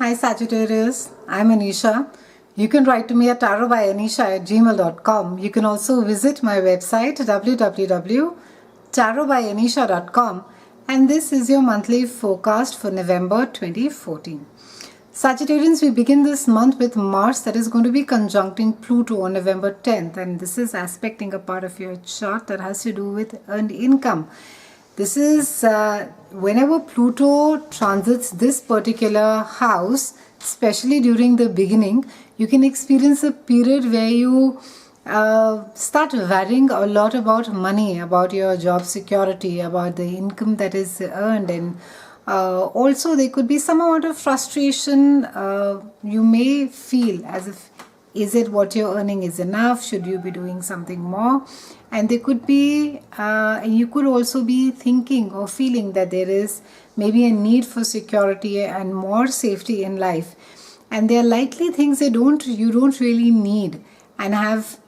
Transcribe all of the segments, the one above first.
Hi Sagittarius, I'm Anisha. You can write to me at tarotbyanisha@gmail.com. You can also visit my website www.tarotbyanisha.com, and this is your monthly forecast for November 2014. Sagittarians, we begin this month with Mars that is going to be conjuncting Pluto on November 10th, and this is aspecting a part of your chart that has to do with earned income. This is whenever Pluto transits this particular house, especially during the beginning, you can experience a period where you start worrying a lot about money, about your job security, about the income that is earned, and also there could be some amount of frustration. You may feel as if, is it what you're earning is enough? Should you be doing something more? And there could be, you could also be thinking or feeling that there is maybe a need for security and more safety in life. And there are likely things you don't really need and have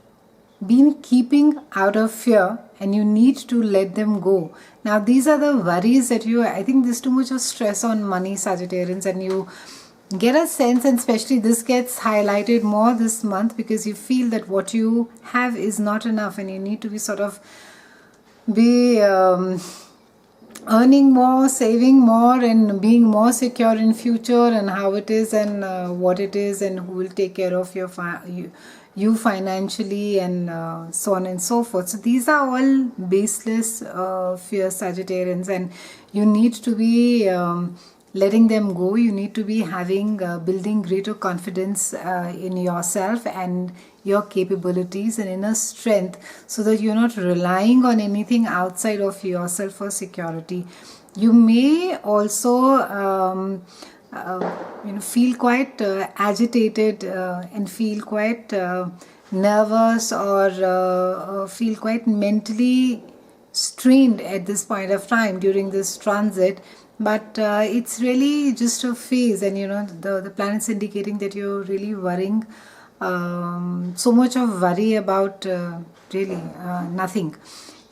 been keeping out of fear, and you need to let them go. Now, these are the worries that I think there's too much of stress on money, Sagittarians, and you get a sense, and especially this gets highlighted more this month because you feel that what you have is not enough and you need to be sort of earning more, saving more, and being more secure in future, and how it is and what it is and who will take care of you financially, and so on and so forth. So these are all baseless fears, Sagittarians, and you need to be letting them go. You need to be building greater confidence in yourself and your capabilities and inner strength, so that you're not relying on anything outside of yourself for security. You may also feel quite agitated and feel quite nervous, or feel quite mentally strained at this point of time during this transit. But it's really just a phase, and the planet's indicating that you're really worrying so much of worry about really nothing.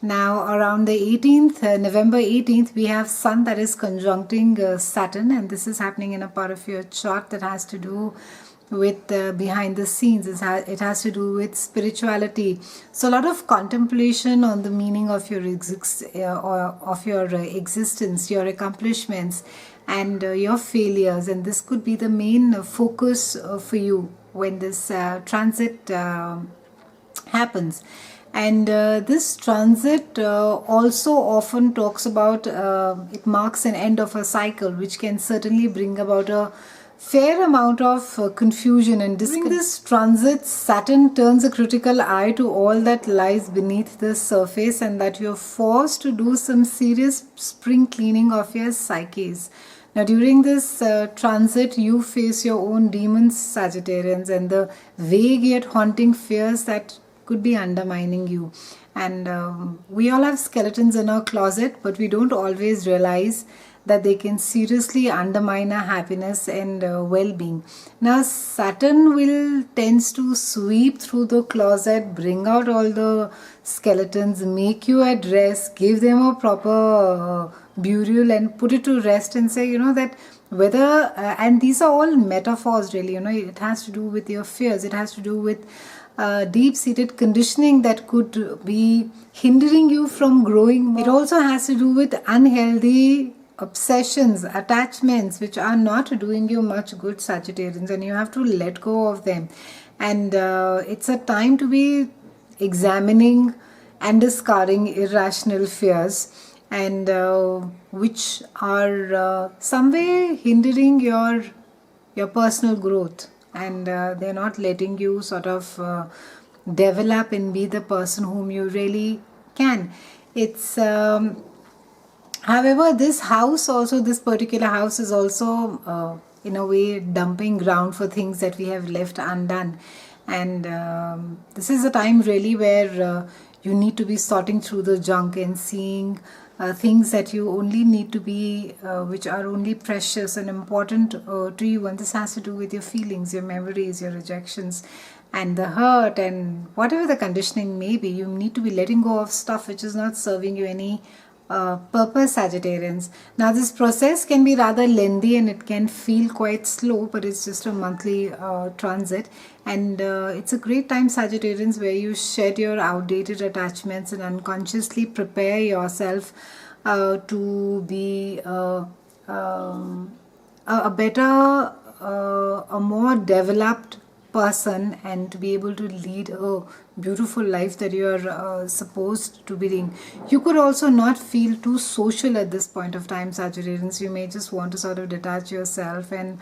Now, around the 18th, November 18th, we have Sun that is conjuncting Saturn, and this is happening in a part of your chart that has to do with behind the scenes. It has to do with spirituality. So a lot of contemplation on the meaning of your existence, your accomplishments, and your failures. And this could be the main focus for you when this transit happens. And this transit also often talks about, it marks an end of a cycle, which can certainly bring about a fair amount of confusion and during this transit, Saturn turns a critical eye to all that lies beneath the surface, and that you're forced to do some serious spring cleaning of your psyches. Now, during this transit, you face your own demons, Sagittarians, and the vague yet haunting fears that could be undermining you. And we all have skeletons in our closet, but we don't always realize that they can seriously undermine our happiness and well-being. Now, Saturn tends to sweep through the closet, bring out all the skeletons, make you address, give them a proper burial, and put it to rest, and say, that whether, and these are all metaphors really, it has to do with your fears, it has to do with deep-seated conditioning that could be hindering you from growing more. It also has to do with unhealthy obsessions, attachments, which are not doing you much good, Sagittarians, and you have to let go of them. And it's a time to be examining and discarding irrational fears, and which are some way hindering your personal growth, and they're not letting you sort of develop and be the person whom you really can. It's however, this particular house is also in a way dumping ground for things that we have left undone, and this is a time really where you need to be sorting through the junk and seeing things that you only need to be, which are only precious and important to you. And this has to do with your feelings, your memories, your rejections, and the hurt, and whatever the conditioning may be. You need to be letting go of stuff which is not serving you any purpose, Sagittarians. Now, this process can be rather lengthy and it can feel quite slow, but it's just a monthly transit. And it's a great time, Sagittarians, where you shed your outdated attachments and unconsciously prepare yourself to be a better, a more developed person, and to be able to lead a beautiful life that you are supposed to be leading. You could also not feel too social at this point of time, Sagittarians. You may just want to sort of detach yourself and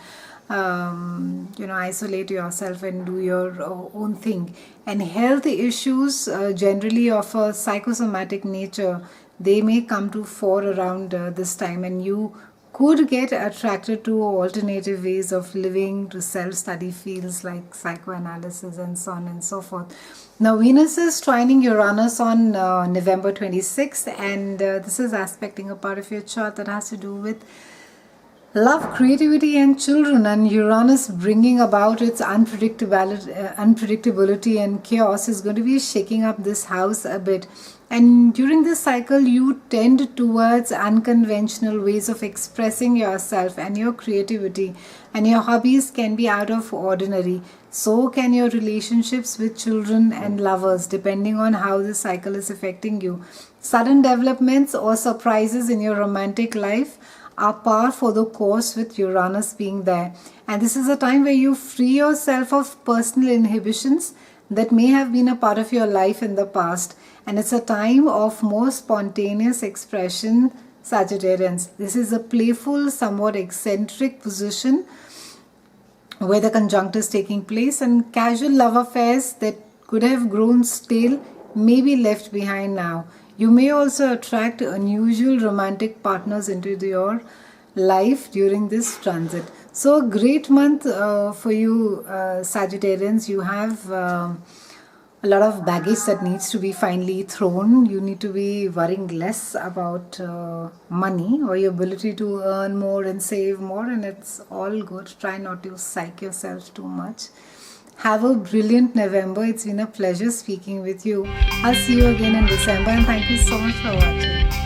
isolate yourself and do your own thing. And health issues, generally of a psychosomatic nature, they may come to fore around this time, and you could get attracted to alternative ways of living, to self-study fields like psychoanalysis and so on and so forth. Now, Venus is trining Uranus on November 26th, and this is aspecting a part of your chart that has to do with love, creativity, and children. And Uranus, bringing about its unpredictability and chaos, is going to be shaking up this house a bit. And during this cycle, you tend towards unconventional ways of expressing yourself, and your creativity and your hobbies can be out of ordinary. So can your relationships with children and lovers, depending on how this cycle is affecting you. Sudden developments or surprises in your romantic life are par for the course with Uranus being there. And this is a time where you free yourself of personal inhibitions that may have been a part of your life in the past. And it's a time of more spontaneous expression, Sagittarians. This is a playful, somewhat eccentric position where the conjunct is taking place, and casual love affairs that could have grown stale may be left behind now. You may also attract unusual romantic partners into your life during this transit. So, a great month for you, Sagittarians. You have a lot of baggage that needs to be finally thrown. You need to be worrying less about money or your ability to earn more and save more, and it's all good. Try not to psych yourself too much. Have a brilliant November. It's been a pleasure speaking with you. I'll see you again in December, and thank you so much for watching.